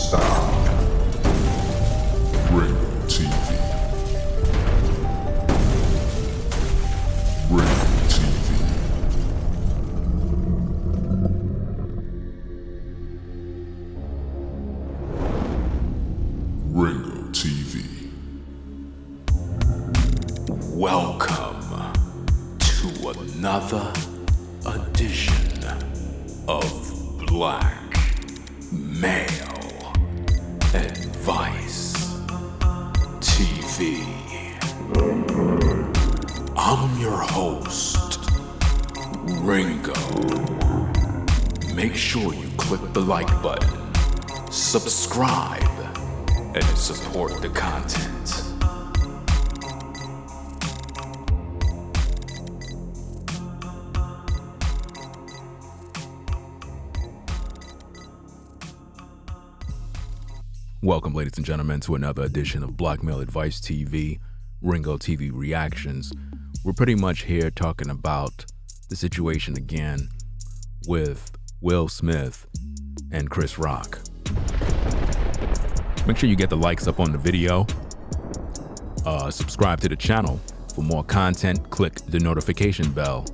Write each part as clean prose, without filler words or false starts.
sound. Ringo TV. Ringo TV. Ringo TV. Welcome to another edition of Black Male Advice TV. I'm your host, Ringo. Make sure you click the like button, subscribe, and support the content. Welcome, ladies and gentlemen, to another edition of Black Male Advice TV, Ringo TV Reactions. We're pretty much here talking about the situation again with Will Smith and Chris Rock. Make sure you get the likes up on the video, subscribe to the channel for more content, click the notification bell,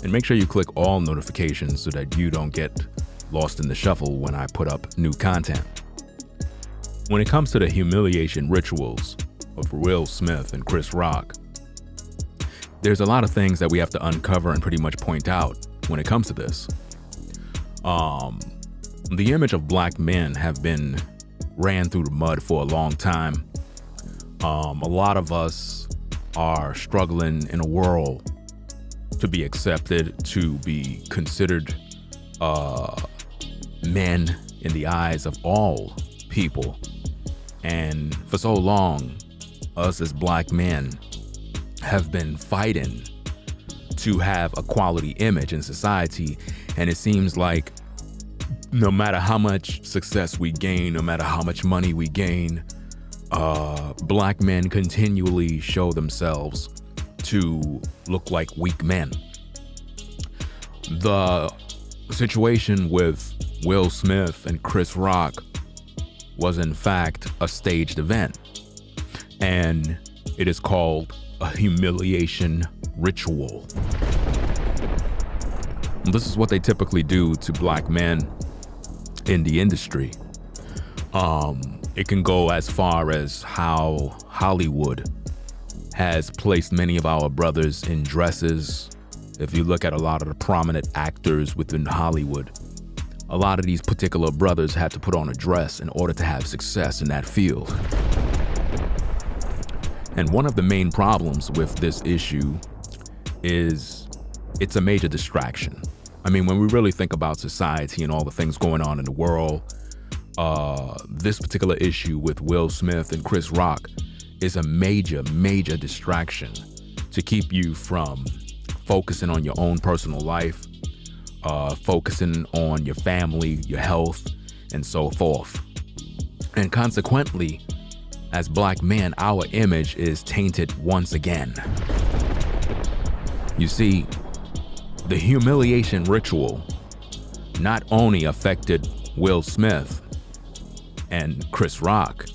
and make sure you click all notifications so that you don't get lost in the shuffle when I put up new content. When it comes to the humiliation rituals of Will Smith and Chris Rock, there's a lot of things that we have to uncover and pretty much point out when it comes to this. The image of black men have been ran through the mud for a long time. A lot of us are struggling in a world to be accepted, to be considered men in the eyes of all people. And for so long, us as black men have been fighting to have a quality image in society. And it seems like no matter how much success we gain, no matter how much money we gain, black men continually show themselves to look like weak men. The situation with Will Smith and Chris Rock was in fact a staged event, and it is called a humiliation ritual. This is what they typically do to black men in the industry. It can go as far as how Hollywood has placed many of our brothers in dresses. If you look at a lot of the prominent actors within Hollywood, a lot of these particular brothers had to put on a dress in order to have success in that field. And one of the main problems with this issue is it's a major distraction. I mean, when we really think about society and all the things going on in the world, this particular issue with Will Smith and Chris Rock is a major distraction to keep you from focusing on your own personal life, focusing on your family, your health, and so forth. And consequently, as black men, our image is tainted once again. You see, the humiliation ritual not only affected Will Smith and Chris Rock,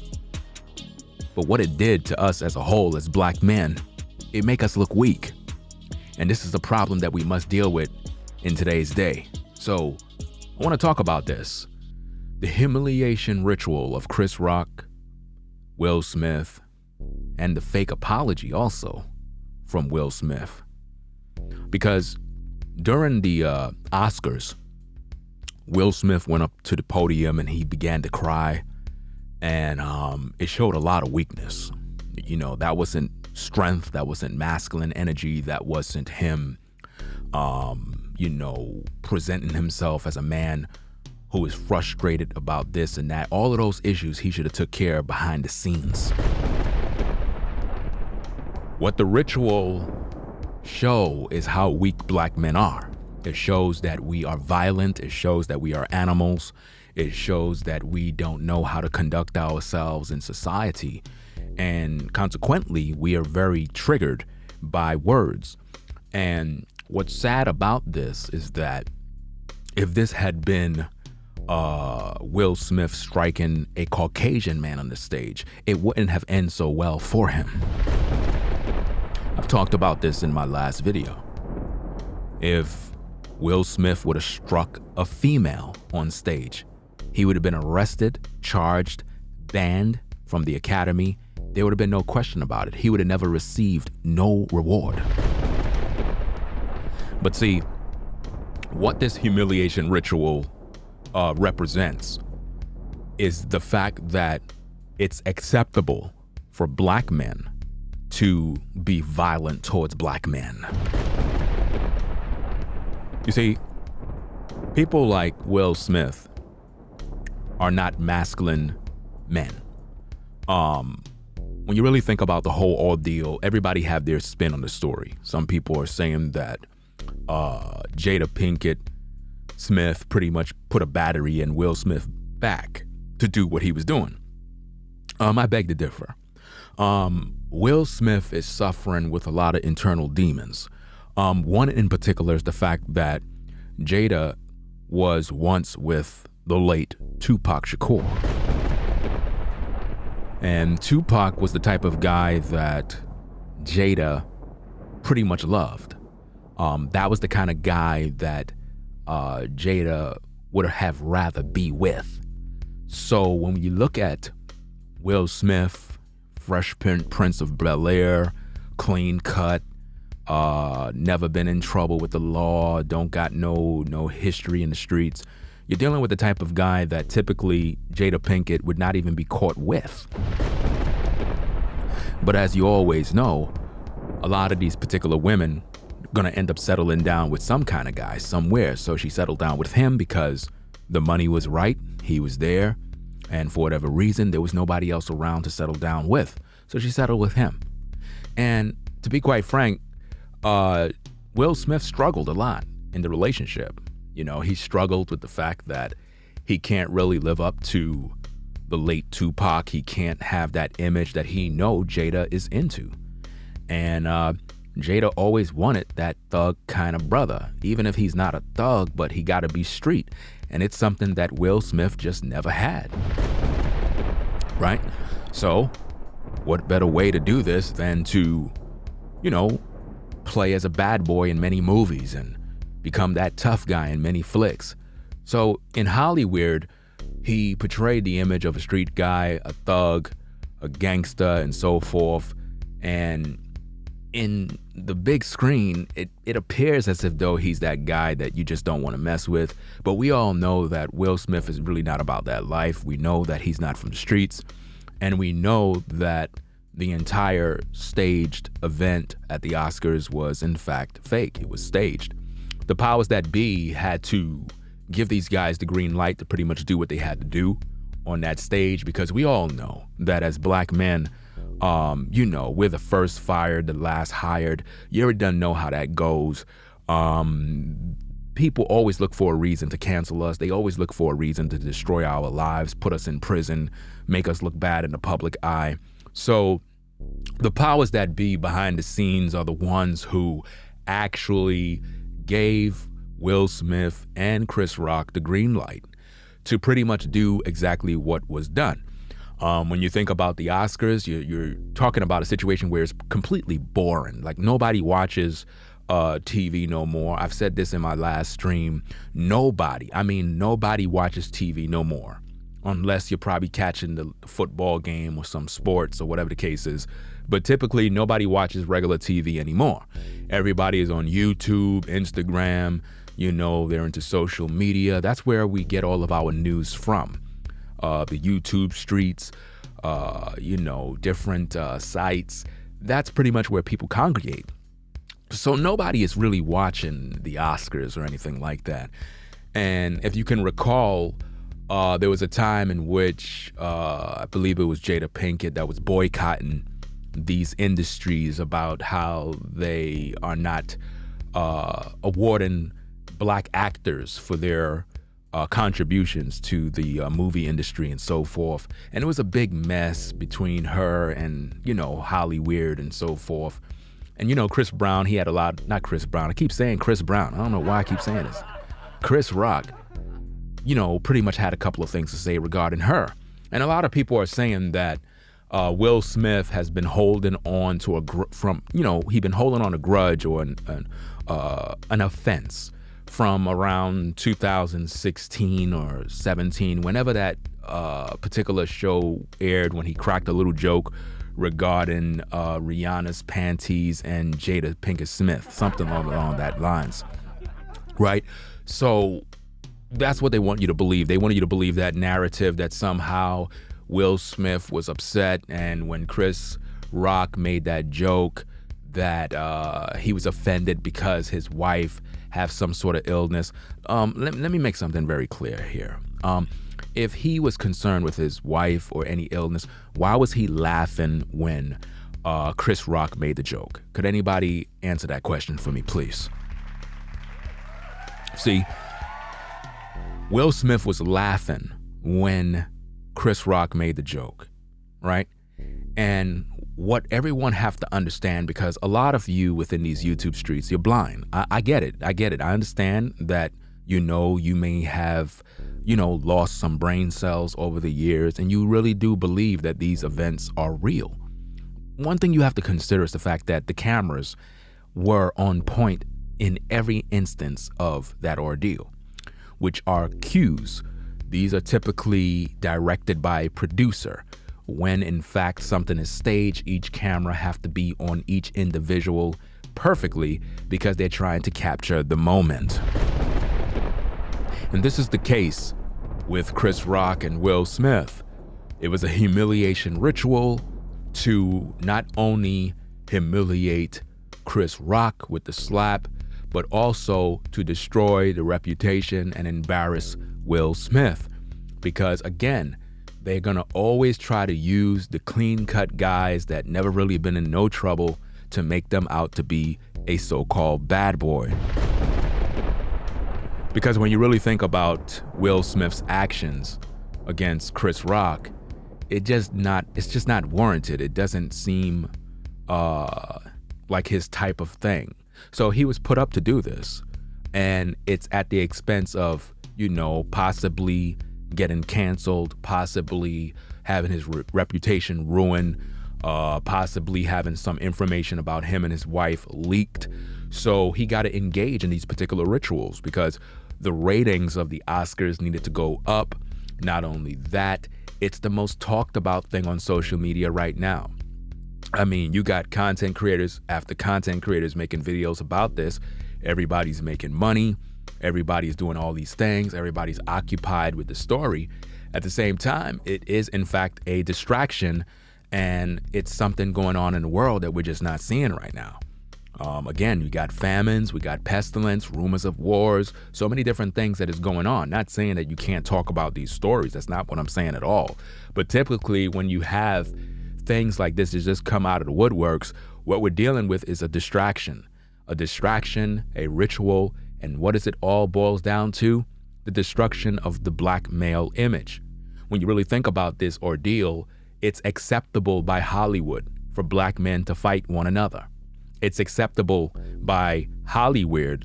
but what it did to us as a whole as black men, it make us look weak. And this is a problem that we must deal with in today's day. So I want to talk about this. The humiliation ritual of Chris Rock, Will Smith, and the fake apology also from Will Smith. Because during the Oscars, Will Smith went up to the podium and he began to cry, and it showed a lot of weakness. You know, that wasn't strength, that wasn't masculine energy, that wasn't him presenting himself as a man who is frustrated about this and that. All of those issues he should have took care of behind the scenes. What the ritual show is how weak black men are. It shows that we are violent. It shows that we are animals. It shows that we don't know how to conduct ourselves in society. And consequently, we are very triggered by words. And what's sad about this is that if this had been Will Smith striking a Caucasian man on the stage, it wouldn't have ended so well for him. I've talked about this in my last video. If Will Smith would have struck a female on stage, he would have been arrested, charged, banned from the academy. There would have been no question about it. He would have never received no reward. But see, what this humiliation ritual represents is the fact that it's acceptable for black men to be violent towards black men. You see, people like Will Smith are not masculine men. When you really think about the whole ordeal, everybody have their spin on the story. Some people are saying that Jada Pinkett Smith pretty much put a battery in Will Smith back to do what he was doing. I beg to differ. Will Smith is suffering with a lot of internal demons. One in particular is the fact that Jada was once with the late Tupac Shakur. And Tupac was the type of guy that Jada pretty much loved. That was the kind of guy that Jada would have rather be with. So when you look at Will Smith, Fresh Prince of Bel-Air, clean cut, never been in trouble with the law, don't got no history in the streets, you're dealing with the type of guy that typically Jada Pinkett would not even be caught with. But as you always know, a lot of these particular women gonna end up settling down with some kind of guy somewhere. So she settled down with him because the money was right, he was there, and for whatever reason, there was nobody else around to settle down with. So she settled with him. And to be quite frank, Will Smith struggled a lot in the relationship. You know, he struggled with the fact that he can't really live up to the late Tupac. He can't have that image that he know Jada is into. And Jada always wanted that thug kind of brother, even if he's not a thug, but he gotta be street. And it's something that Will Smith just never had, right? So what better way to do this than to, you know, play as a bad boy in many movies and become that tough guy in many flicks. So in Hollyweird, he portrayed the image of a street guy, a thug, a gangster, and so forth. And in the big screen, it appears as if though he's that guy that you just don't want to mess with. But we all know that Will Smith is really not about that life. We know that he's not from the streets. And we know that the entire staged event at the Oscars was in fact fake. It was staged. The powers that be had to give these guys the green light to pretty much do what they had to do on that stage, because we all know that as black men, you know, we're the first fired, the last hired. You already done know how that goes. People always look for a reason to cancel us. They always look for a reason to destroy our lives, put us in prison, make us look bad in the public eye. So the powers that be behind the scenes are the ones who actually gave Will Smith and Chris Rock the green light to pretty much do exactly what was done. When you think about the Oscars, you're talking about a situation where it's completely boring. Like nobody watches TV no more. I've said this in my last stream. Nobody watches TV no more, unless you're probably catching the football game or some sports or whatever the case is. But typically nobody watches regular TV anymore. Everybody is on YouTube, Instagram, you know, they're into social media. That's where we get all of our news from. The YouTube streets, you know, different sites. That's pretty much where people congregate. So nobody is really watching the Oscars or anything like that. And if you can recall, there was a time in which I believe it was Jada Pinkett that was boycotting these industries about how they are not awarding black actors for their contributions to the movie industry and so forth. And it was a big mess between her and, you know, Hollyweird and so forth. And, you know, Chris Brown, he had a lot, not Chris Brown, I keep saying Chris Brown. I don't know why I keep saying this. Chris Rock, pretty much had a couple of things to say regarding her. And a lot of people are saying that Will Smith has been holding on to he's been holding on a grudge or an offense from around 2016 or 17, whenever that particular show aired, when he cracked a little joke regarding Rihanna's panties and Jada Pinkett Smith, something along that lines, right? So that's what they want you to believe. They want you to believe that narrative that somehow Will Smith was upset, and when Chris Rock made that joke that he was offended because his wife have some sort of illness. Let me make something very clear here. If he was concerned with his wife or any illness, why was he laughing when Chris Rock made the joke? Could anybody answer that question for me, please? See, Will Smith was laughing when Chris Rock made the joke, right? And what everyone have to understand, because a lot of you within these YouTube streets, you're blind. I get it. I understand that, you may have, lost some brain cells over the years, and you really do believe that these events are real. One thing you have to consider is the fact that the cameras were on point in every instance of that ordeal, which are cues. These are typically directed by a producer. When in fact something is staged, each camera have to be on each individual perfectly because they're trying to capture the moment. And this is the case with Chris Rock and Will Smith. It was a humiliation ritual to not only humiliate Chris Rock with the slap, but also to destroy the reputation and embarrass Will Smith. Because again, they're gonna always try to use the clean-cut guys that never really been in no trouble to make them out to be a so-called bad boy. Because when you really think about Will Smith's actions against Chris Rock, it's just not warranted. It doesn't seem like his type of thing. So he was put up to do this, and it's at the expense of, possibly getting canceled, possibly having his reputation ruined, possibly having some information about him and his wife leaked. So he got to engage in these particular rituals because the ratings of the Oscars needed to go up. Not only that, it's the most talked about thing on social media right now. I mean, you got content creators after content creators making videos about this. Everybody's making money. Everybody's doing all these things. Everybody's occupied with the story. At the same time, it is in fact a distraction, and it's something going on in the world that we're just not seeing right now. Again, we got famines, we got pestilence, rumors of wars, so many different things that is going on. Not saying that you can't talk about these stories. That's not what I'm saying at all. But typically when you have things like this that just come out of the woodworks, what we're dealing with is a distraction, a ritual. And what does it all boils down to? The destruction of the black male image. When you really think about this ordeal, it's acceptable by Hollywood for black men to fight one another. It's acceptable by Hollyweird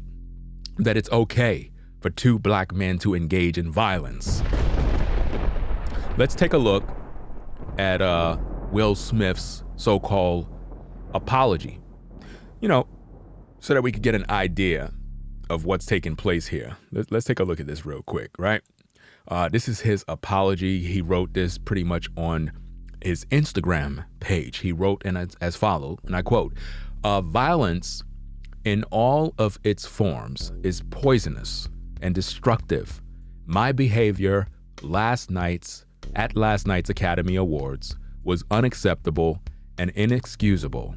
that it's okay for two black men to engage in violence. Let's take a look at Will Smith's so-called apology, so that we could get an idea of what's taking place here. Let's take a look at this real quick, right? This is his apology. He wrote this pretty much on his Instagram page. He wrote as follows, and I quote, "Violence in all of its forms is poisonous and destructive. My behavior last night's Academy Awards was unacceptable and inexcusable.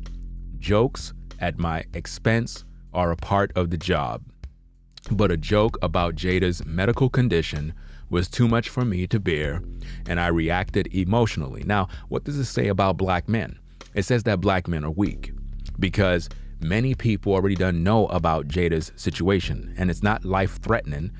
Jokes at my expense are a part of the job. But a joke about Jada's medical condition was too much for me to bear, and I reacted emotionally." Now, what does it say about black men? It says that black men are weak because many people already done know about Jada's situation, and it's not life-threatening.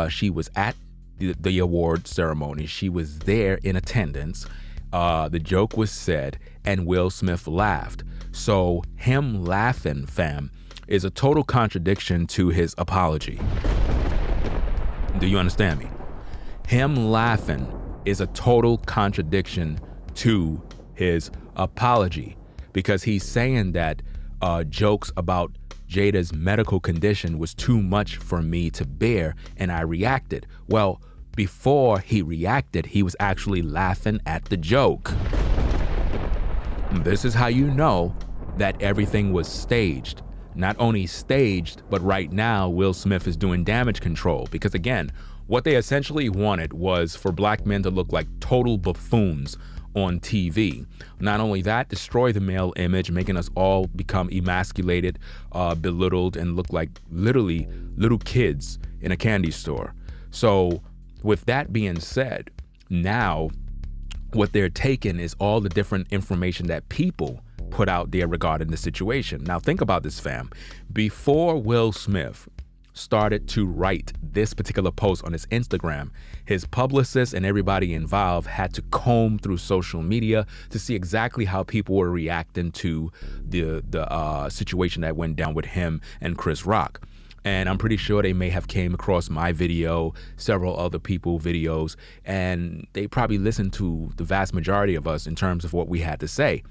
She was at the award ceremony. She was there in attendance. The joke was said, and Will Smith laughed. So him laughing, fam, is a total contradiction to his apology. Do you understand me? Him laughing is a total contradiction to his apology, because he's saying that jokes about Jada's medical condition was too much for me to bear, and I reacted. Well, before he reacted, he was actually laughing at the joke. This is how you know that everything was staged. Not only staged, but right now Will Smith is doing damage control, because again, what they essentially wanted was for black men to look like total buffoons on TV. Not only that, destroy the male image, making us all become emasculated, belittled, and look like literally little kids in a candy store. So with that being said, now what they're taking is all the different information that people put out there regarding the situation. Now think about this, fam. Before Will Smith started to write this particular post on his Instagram, his publicist and everybody involved had to comb through social media to see exactly how people were reacting to the situation that went down with him and Chris Rock. And I'm pretty sure they may have came across my video, several other people videos, and they probably listened to the vast majority of us in terms of what we had to say.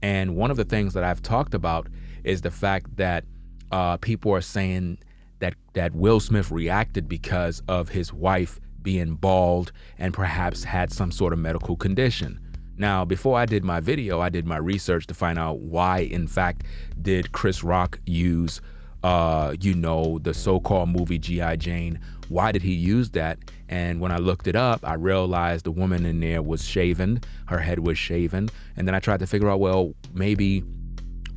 And one of the things that I've talked about is the fact that people are saying that Will Smith reacted because of his wife being bald and perhaps had some sort of medical condition. Now, before I did my video, I did my research to find out why, in fact, did Chris Rock use, the so-called movie G.I. Jane. Why did he use that? And when I looked it up, I realized the woman in there was shaven. Her head was shaven. And then I tried to figure out, well, maybe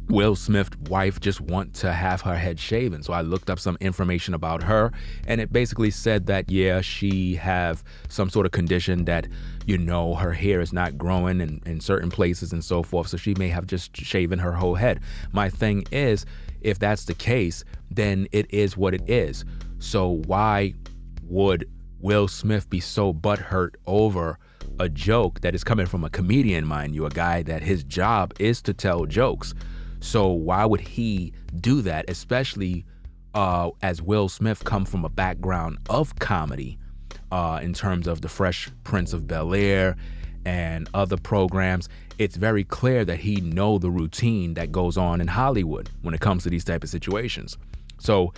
Will Smith's wife just want to have her head shaven. So I looked up some information about her, and it basically said that, yeah, she have some sort of condition that, her hair is not growing in certain places and so forth. So she may have just shaven her whole head. My thing is, if that's the case, then it is what it is. So why would Will Smith be so butthurt over a joke that is coming from a comedian, mind you, a guy that his job is to tell jokes? So why would he do that, especially as Will Smith come from a background of comedy in terms of the Fresh Prince of Bel-Air and other programs? It's very clear that he know the routine that goes on in Hollywood when it comes to these type of situations. So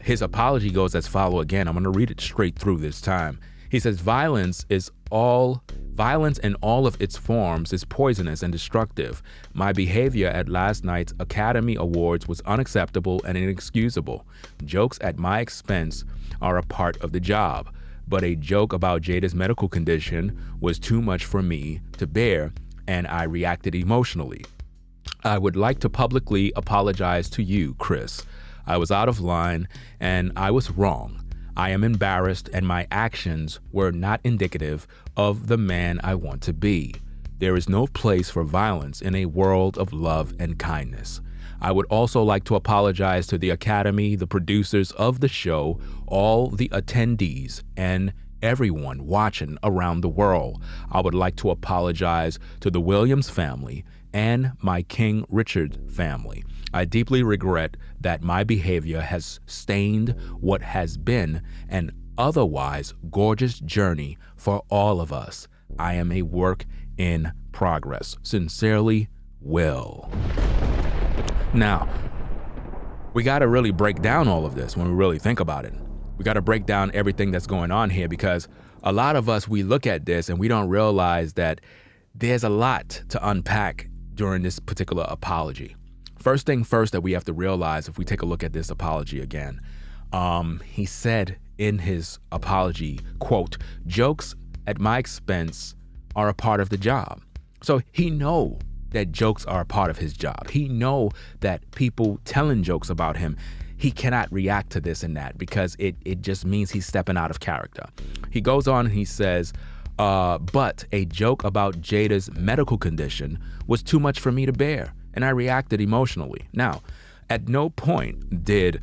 his apology goes as follow again. I'm going to read it straight through this time. He says, violence in all of its forms is poisonous and destructive. My behavior at last night's Academy Awards was unacceptable and inexcusable. Jokes at my expense are a part of the job, but a joke about Jada's medical condition was too much for me to bear, and I reacted emotionally. I would like to publicly apologize to you, Chris. I was out of line and I was wrong. I am embarrassed, and my actions were not indicative of the man I want to be. There is no place for violence in a world of love and kindness. I would also like to apologize to the Academy, the producers of the show, all the attendees, and everyone watching around the world. I would like to apologize to the Williams family and my King Richard family. I deeply regret that my behavior has stained what has been an otherwise gorgeous journey for all of us. I am a work in progress. Sincerely, Will. Now, we got to really break down all of this when we really think about it. We got to break down everything that's going on here, because a lot of us, we look at this and we don't realize that there's a lot to unpack during this particular apology. First thing first that we have to realize, if we take a look at this apology again, he said in his apology, quote, jokes at my expense are a part of the job. So he know that jokes are a part of his job. He know that people telling jokes about him, he cannot react to this and that, because it just means he's stepping out of character. He goes on and he says, but a joke about Jada's medical condition was too much for me to bear, and I reacted emotionally. Now, at no point did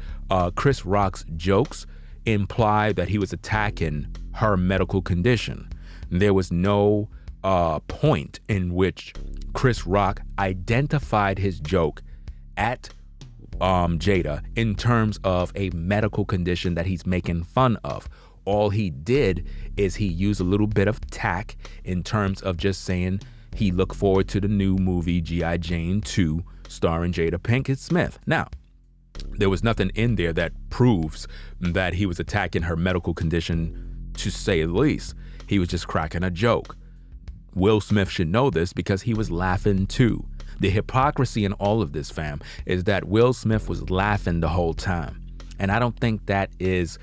Chris Rock's jokes imply that he was attacking her medical condition. There was no point in which Chris Rock identified his joke at Jada in terms of a medical condition that he's making fun of, all he did is he used a little bit of tack in terms of just saying he looked forward to the new movie G.I. Jane 2 starring Jada Pinkett Smith. Now, there was nothing in there that proves that he was attacking her medical condition, to say the least. He was just cracking a joke. Will Smith should know this because he was laughing too. The hypocrisy in all of this, fam, is that Will Smith was laughing the whole time. And I don't think that is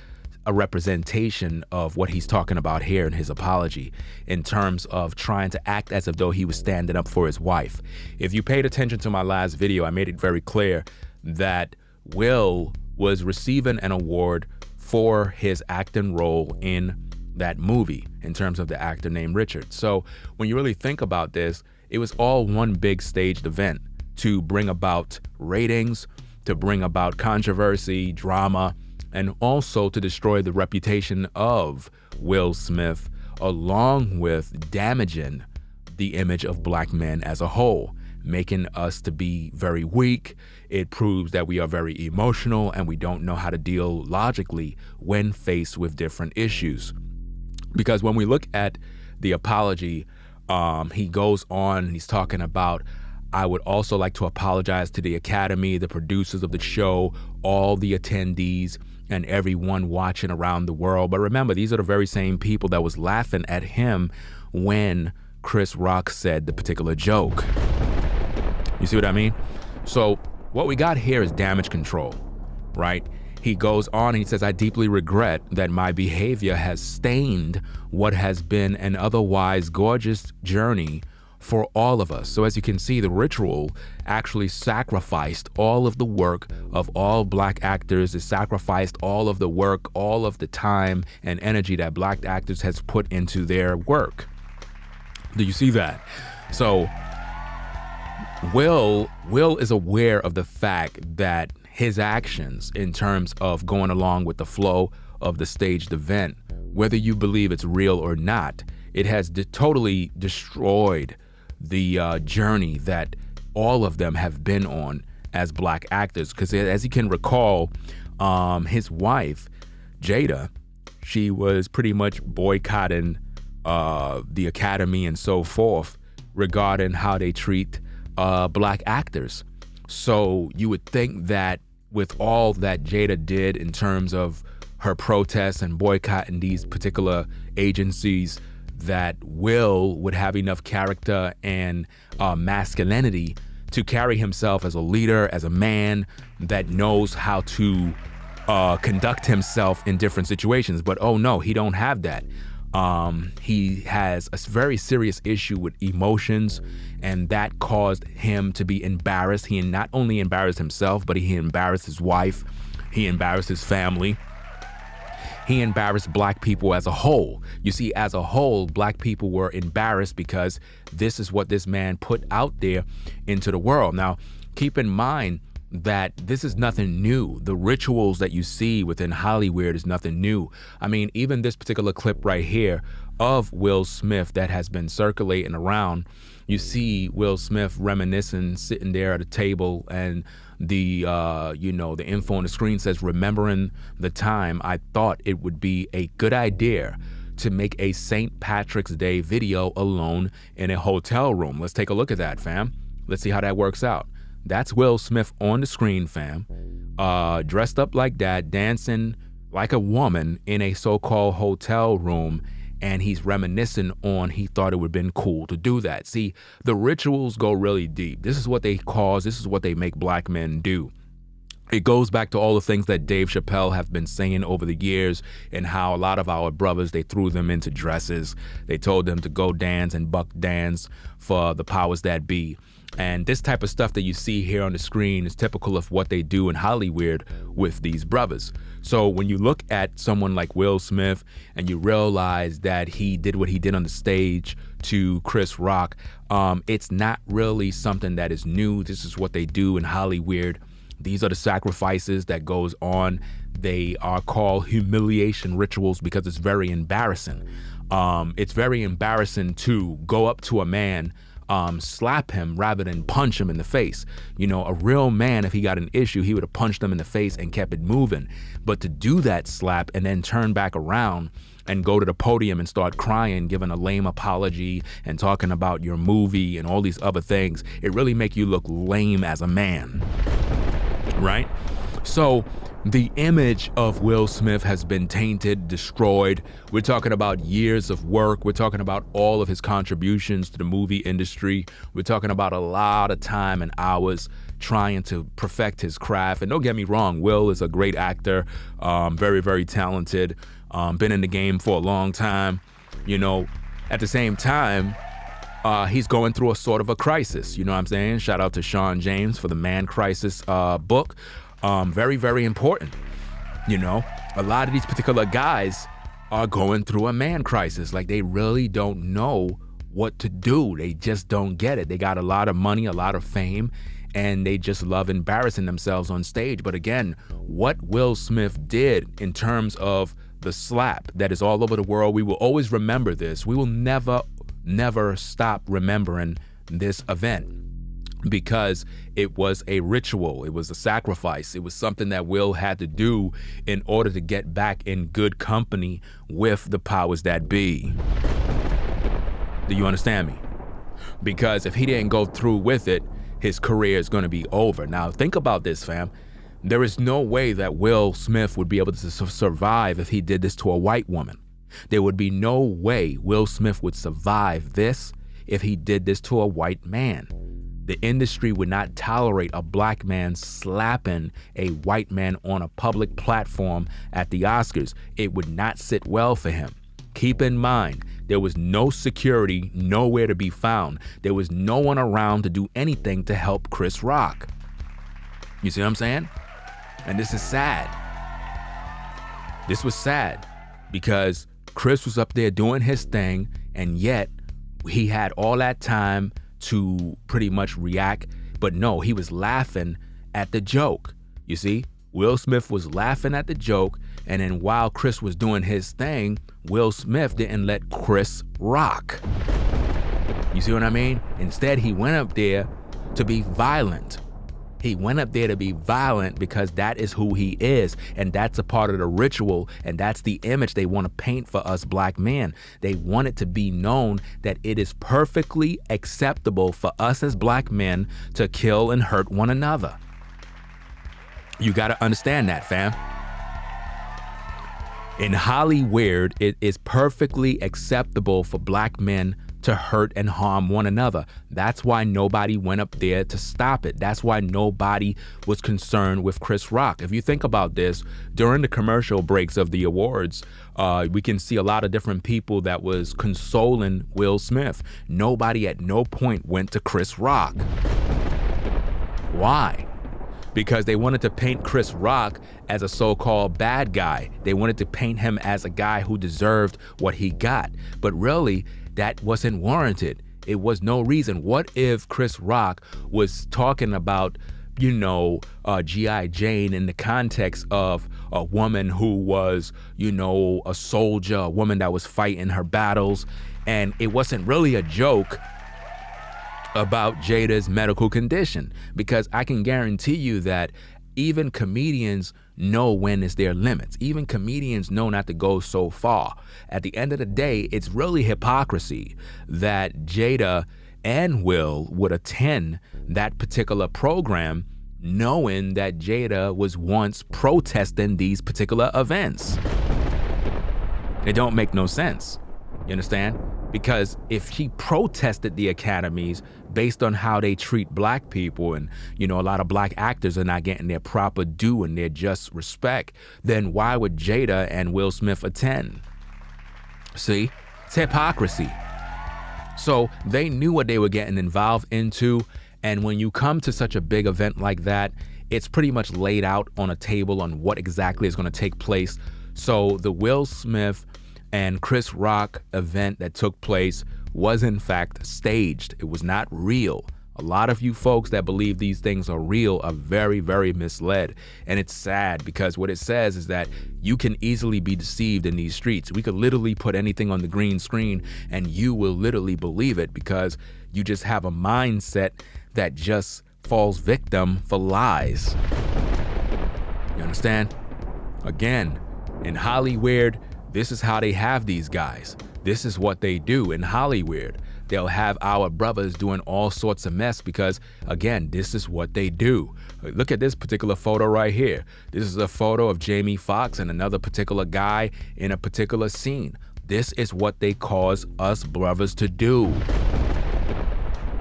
a representation of what he's talking about here in his apology, in terms of trying to act as if though he was standing up for his wife. If you paid attention to my last video, I made it very clear that Will was receiving an award for his acting role in that movie, in terms of the actor named Richard. So when you really think about this, it was all one big staged event to bring about ratings, to bring about controversy, drama, and also to destroy the reputation of Will Smith, along with damaging the image of black men as a whole, making us to be very weak. It proves that we are very emotional and we don't know how to deal logically when faced with different issues. Because when we look at the apology, he goes on, he's talking about, I would also like to apologize to the Academy, the producers of the show, all the attendees, and everyone watching around the world. But remember, these are the very same people that was laughing at him when Chris Rock said the particular joke. You see what I mean? So what we got here is damage control, right? He goes on and he says, I deeply regret that my behavior has stained what has been an otherwise gorgeous journey for all of us. So as you can see, the ritual actually sacrificed all of the work of all black actors. It sacrificed all of the work, all of the time and energy that black actors has put into their work. Do you see that? So Will is aware of the fact that his actions in terms of going along with the flow of the staged event, whether you believe it's real or not, it has totally destroyed the journey that all of them have been on as black actors. Because as you can recall, his wife, Jada, she was pretty much boycotting the Academy and so forth regarding how they treat black actors. So you would think that with all that Jada did in terms of her protests and boycotting these particular agencies, that Will would have enough character and masculinity to carry himself as a leader, as a man that knows how to conduct himself in different situations. But oh no, he don't have that. He has a very serious issue with emotions, and that caused him to be embarrassed. He not only embarrassed himself, but he embarrassed his wife. He embarrassed his family. He embarrassed black people as a whole. You see, as a whole, black people were embarrassed because this is what this man put out there into the world. Now, keep in mind that this is nothing new. The rituals that you see within Hollyweird is nothing new. I mean, even this particular clip right here of Will Smith that has been circulating around, you see Will Smith reminiscing, sitting there at a table, and the the info on the screen says, remembering the time I thought it would be a good idea to make a St. Patrick's Day video alone in a hotel room. Let's take a look at that, fam. Let's see how that works out. That's Will Smith on the screen, fam, dressed up like that, dancing like a woman in a so-called hotel room, and he's reminiscing on he thought it would have been cool to do that. See, the rituals go really deep. This is what they cause. This is what they make black men do. It goes back to all the things that Dave Chappelle have been saying over the years, and how a lot of our brothers, they threw them into dresses. They told them to go dance and buck dance for the powers that be. And this type of stuff that you see here on the screen is typical of what they do in Hollyweird with these brothers. So when you look at someone like Will Smith and you realize that he did what he did on the stage to Chris Rock, it's not really something that is new. This is what they do in Hollyweird. These are the sacrifices that goes on. They are called humiliation rituals because it's very embarrassing. It's very embarrassing to go up to a man slap him rather than punch him in the face. You know, a real man, if he got an issue, he would have punched him in the face and kept it moving. But to do that slap and then turn back around and go to the podium and start crying, giving a lame apology and talking about your movie and all these other things, it really make you look lame as a man, right? So the image of Will Smith has been tainted, destroyed. We're talking about years of work. We're talking about all of his contributions to the movie industry. We're talking about a lot of time and hours trying to perfect his craft. And don't get me wrong, Will is a great actor, very, very talented, been in the game for a long time. You know, at the same time, he's going through a sort of a crisis. You know what I'm saying? Shout out to Sean James for the Man Crisis book. Very, very important. You know, a lot of these particular guys are going through a man crisis. Like, they really don't know what to do. They just don't get it. They got a lot of money, a lot of fame, and they just love embarrassing themselves on stage. But again, what Will Smith did in terms of the slap that is all over the world, we will always remember this. We will never stop remembering this event, because it was a ritual. It was a sacrifice. It was something that Will had to do in order to get back in good company with the powers that be. Do you understand me? Because if he didn't go through with it, his career is going to be over. Now, think about this, fam. There is no way that Will Smith would be able to survive if he did this to a white woman. There would be no way Will Smith would survive this if he did this to a white man. The industry would not tolerate a black man slapping a white man on a public platform at the Oscars. It would not sit well for him. Keep in mind, there was no security, nowhere to be found. There was no one around to do anything to help Chris Rock. You see what I'm saying? And this is sad. This was sad because Chris was up there doing his thing, and yet he had all that time to pretty much react, but no, he was laughing at the joke. You see, Will Smith was laughing at the joke, and then while Chris was doing his thing, Will Smith didn't let Chris rock. You see what I mean? Instead, he went up there to be violent. He went up there to be violent because that is who he is, and that's a part of the ritual, and that's the image they want to paint for us black men. They want it to be known that it is perfectly acceptable for us as black men to kill and hurt one another. You got to understand that, fam. In Hollyweird, it is perfectly acceptable for black men to hurt and harm one another. That's why nobody went up there to stop it. That's why nobody was concerned with Chris Rock. If you think about this, during the commercial breaks of the awards, we can see a lot of different people that was consoling Will Smith. Nobody at no point went to Chris Rock. Why? Because they wanted to paint Chris Rock as a so-called bad guy. They wanted to paint him as a guy who deserved what he got. But really, that wasn't warranted. It was no reason. What if Chris Rock was talking about, G.I. Jane in the context of a woman who was, a soldier, a woman that was fighting her battles, and it wasn't really a joke about Jada's medical condition? Because I can guarantee you that even comedians know when is their limits. Even comedians know not to go so far. At the end of the day, it's really hypocrisy that Jada and Will would attend that particular program knowing that Jada was once protesting these particular events. It don't make no sense. You understand? Because if she protested the academies based on how they treat black people, and a lot of black actors are not getting their proper due and their just respect, then why would Jada and Will Smith attend? See, it's hypocrisy. So they knew what they were getting involved into, and when you come to such a big event like that, it's pretty much laid out on a table on what exactly is going to take place. So the Will Smith and Chris Rock event that took place was in fact staged. It was not real. A lot of you folks that believe these things are real are very, very misled. And it's sad because what it says is that you can easily be deceived in these streets. We could literally put anything on the green screen and you will literally believe it because you just have a mindset that just falls victim for lies. You understand? Again, in Hollyweird, this is how they have these guys. This is what they do in Hollyweird. They'll have our brothers doing all sorts of mess because, again, this is what they do. Look at this particular photo right here. This is a photo of Jamie Foxx and another particular guy in a particular scene. This is what they cause us brothers to do.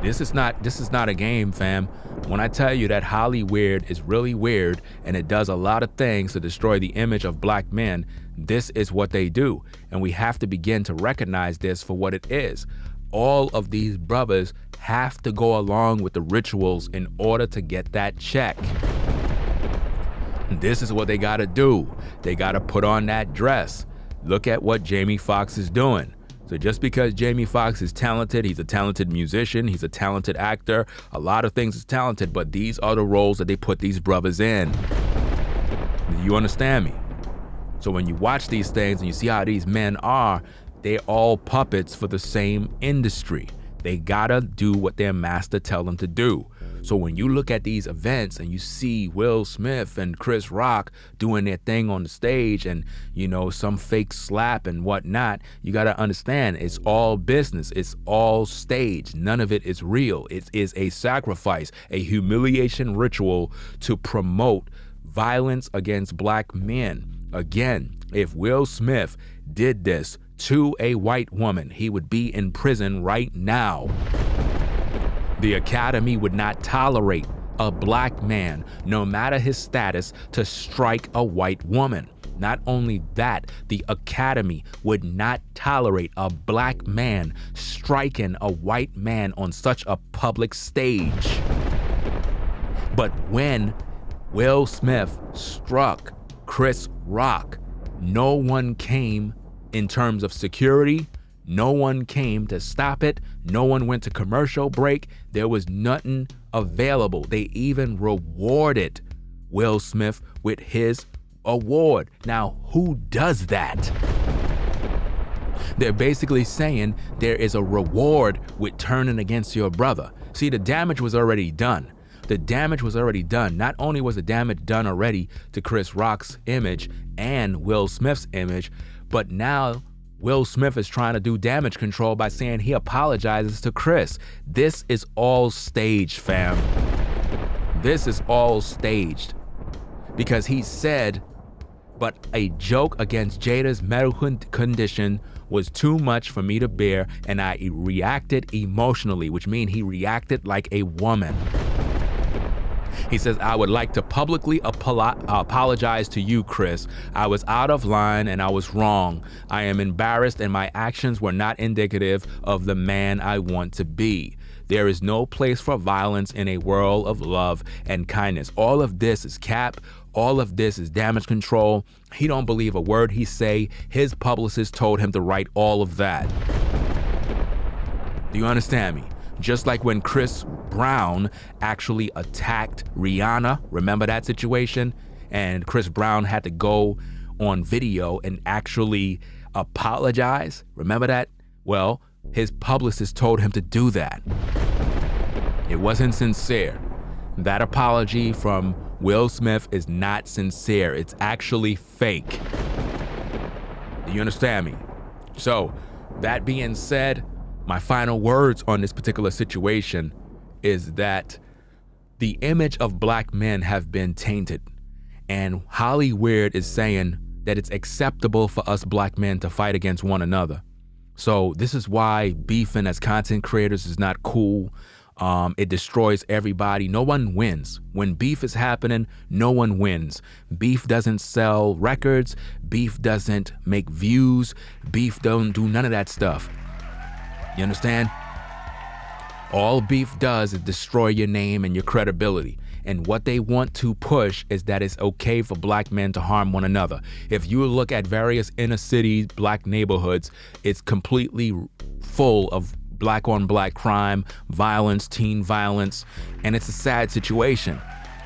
This is not a game, fam. When I tell you that Hollyweird is really weird and it does a lot of things to destroy the image of black men, this is what they do. And we have to begin to recognize this for what it is. All of these brothers have to go along with the rituals in order to get that check. This is what they gotta do. They gotta put on that dress. Look at what Jamie Foxx is doing. So just because Jamie Foxx is talented, he's a talented musician, he's a talented actor, a lot of things is talented, but these are the roles that they put these brothers in. Do you understand me? So when you watch these things and you see how these men are, they're all puppets for the same industry. They gotta do what their master tell them to do. So when you look at these events and you see Will Smith and Chris Rock doing their thing on the stage and, you know, some fake slap and whatnot, you gotta understand it's all business. It's all staged. None of it is real. It is a sacrifice, a humiliation ritual to promote violence against black men. Again, if Will Smith did this to a white woman, he would be in prison right now. The Academy would not tolerate a black man, no matter his status, to strike a white woman. Not only that, the Academy would not tolerate a black man striking a white man on such a public stage. But when Will Smith struck Chris Rock, no one came in terms of security. No one came to stop it. No one went to commercial break. There was nothing available. They even rewarded Will Smith with his award. Now, who does that? They're basically saying there is a reward with turning against your brother. See, the damage was already done. The damage was already done. Not only was the damage done already to Chris Rock's image and Will Smith's image, but now Will Smith is trying to do damage control by saying he apologizes to Chris. This is all staged, fam. This is all staged. Because he said, but a joke against Jada's medical condition was too much for me to bear, and I reacted emotionally, which means he reacted like a woman. He says, I would like to publicly apologize to you, Chris. I was out of line and I was wrong. I am embarrassed and my actions were not indicative of the man I want to be. There is no place for violence in a world of love and kindness. All of this is cap. All of this is damage control. He don't believe a word he say. His publicist told him to write all of that. Do you understand me? Just like when Chris Brown actually attacked Rihanna, remember that situation? And Chris Brown had to go on video and actually apologize. Remember that? Well, his publicist told him to do that. It wasn't sincere. That apology from Will Smith is not sincere. It's actually fake. Do you understand me? So, that being said, my final words on this particular situation is that the image of black men have been tainted. And Hollyweird is saying that it's acceptable for us black men to fight against one another. So this is why beefing as content creators is not cool. It destroys everybody. No one wins. When beef is happening, no one wins. Beef doesn't sell records. Beef doesn't make views. Beef don't do none of that stuff. You understand? All beef does is destroy your name and your credibility. And what they want to push is that it's okay for black men to harm one another. If you look at various inner city black neighborhoods, it's completely full of black on black crime, violence, teen violence, and it's a sad situation.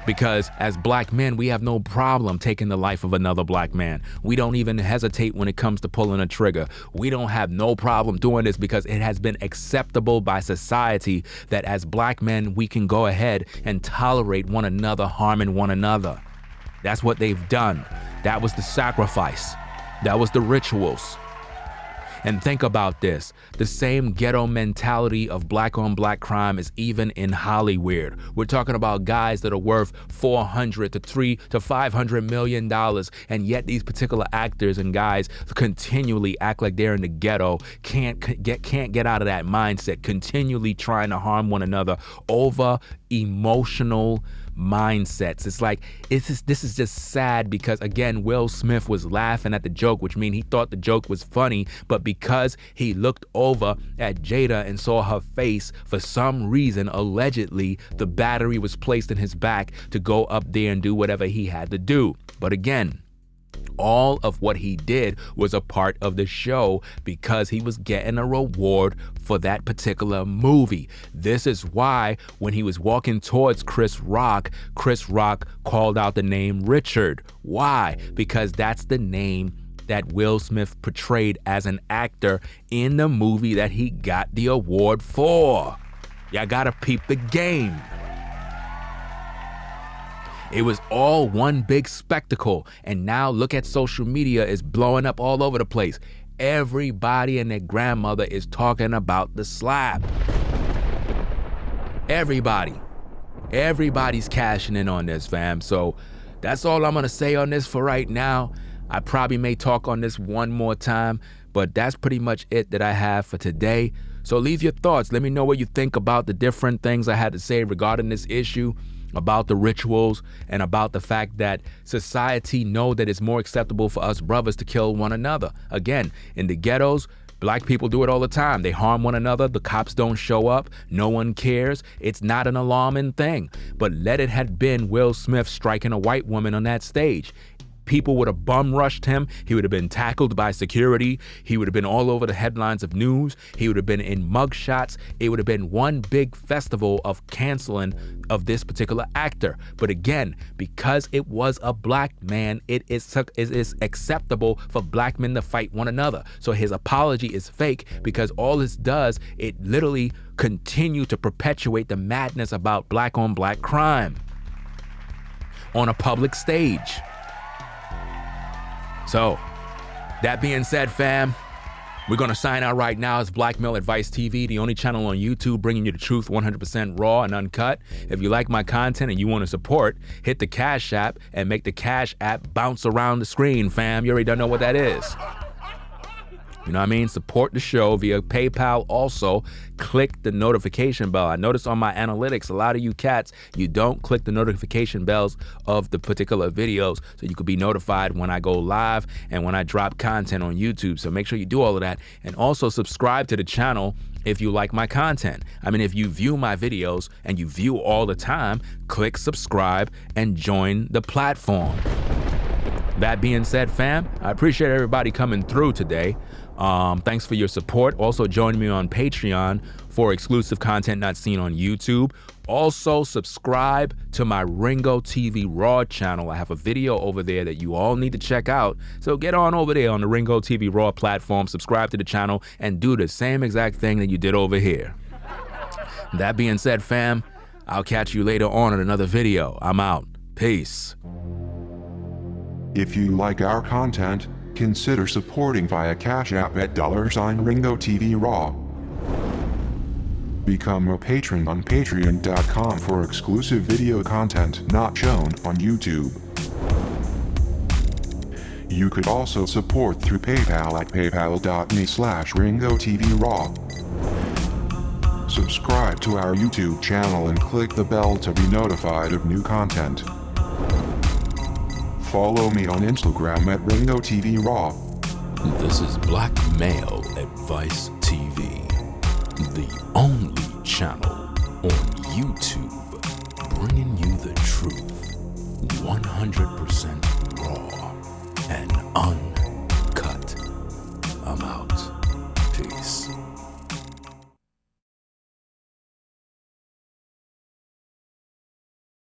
Because as black men, we have no problem taking the life of another black man. We don't even hesitate when it comes to pulling a trigger. We don't have no problem doing this because it has been acceptable by society that as black men, we can go ahead and tolerate one another, harming one another. That's what they've done. That was the sacrifice. That was the rituals. And think about this. The same ghetto mentality of black on black crime is even in Hollyweird. We're talking about guys that are worth $400 to $300 to $500 million. And yet these particular actors and guys continually act like they're in the ghetto, can't get out of that mindset, continually trying to harm one another over emotional mindsets. It's like, this is just sad because, again, Will Smith was laughing at the joke, which means he thought the joke was funny, but because he looked over at Jada and saw her face, for some reason, allegedly, the battery was placed in his back to go up there and do whatever he had to do. But again, all of what he did was a part of the show because he was getting a reward for that particular movie. This is why when he was walking towards Chris Rock called out the name Richard. Why? Because that's the name that Will Smith portrayed as an actor in the movie that he got the award for. Y'all gotta peep the game. It was all one big spectacle. And now look at social media, is blowing up all over the place. Everybody and their grandmother is talking about the slap. Everybody's cashing in on this, fam. So that's all I'm gonna say on this for right now. I probably may talk on this one more time, but that's pretty much it that I have for today. So leave your thoughts. Let me know what you think about the different things I had to say regarding this issue, about the rituals, and about the fact that society know that it's more acceptable for us brothers to kill one another. Again, in the ghettos, black people do it all the time. They harm one another. The cops don't show up. No one cares. It's not an alarming thing. But let it had been Will Smith striking a white woman on that stage. People would have bum rushed him. He would have been tackled by security. He would have been all over the headlines of news. He would have been in mugshots. It would have been one big festival of canceling of this particular actor. But again, because it was a black man, it is acceptable for black men to fight one another. So his apology is fake because all this does, it literally continue to perpetuate the madness about black on black crime on a public stage. So, that being said, fam, we're going to sign out right now as Black Male Advice TV, the only channel on YouTube bringing you the truth 100% raw and uncut. If you like my content and you want to support, hit the Cash App and make the Cash App bounce around the screen, fam. You already don't know what that is. You know what I mean? Support the show via PayPal. Also, click the notification bell. I noticed on my analytics, a lot of you cats, you don't click the notification bells of the particular videos so you could be notified when I go live and when I drop content on YouTube. So make sure you do all of that. And also subscribe to the channel if you like my content. I mean, if you view my videos and you view all the time, click subscribe and join the platform. That being said, fam, I appreciate everybody coming through today. Thanks for your support. Also, join me on Patreon for exclusive content not seen on YouTube. Also, subscribe to my Ringo TV Raw channel. I have a video over there that you all need to check out. So get on over there on the Ringo TV Raw platform, subscribe to the channel, and do the same exact thing that you did over here. That being said, fam, I'll catch you later on in another video. I'm out. Peace. If you like our content, consider supporting via Cash App at $Ringo TV Raw. Become a patron on patreon.com for exclusive video content not shown on YouTube. You could also support through PayPal at paypal.me/Ringo TV Raw. Subscribe to our YouTube channel and click the bell to be notified of new content. Follow me on Instagram at Ringo TV Raw. This is Black Male Advice TV, the only channel on YouTube bringing you the truth 100% raw.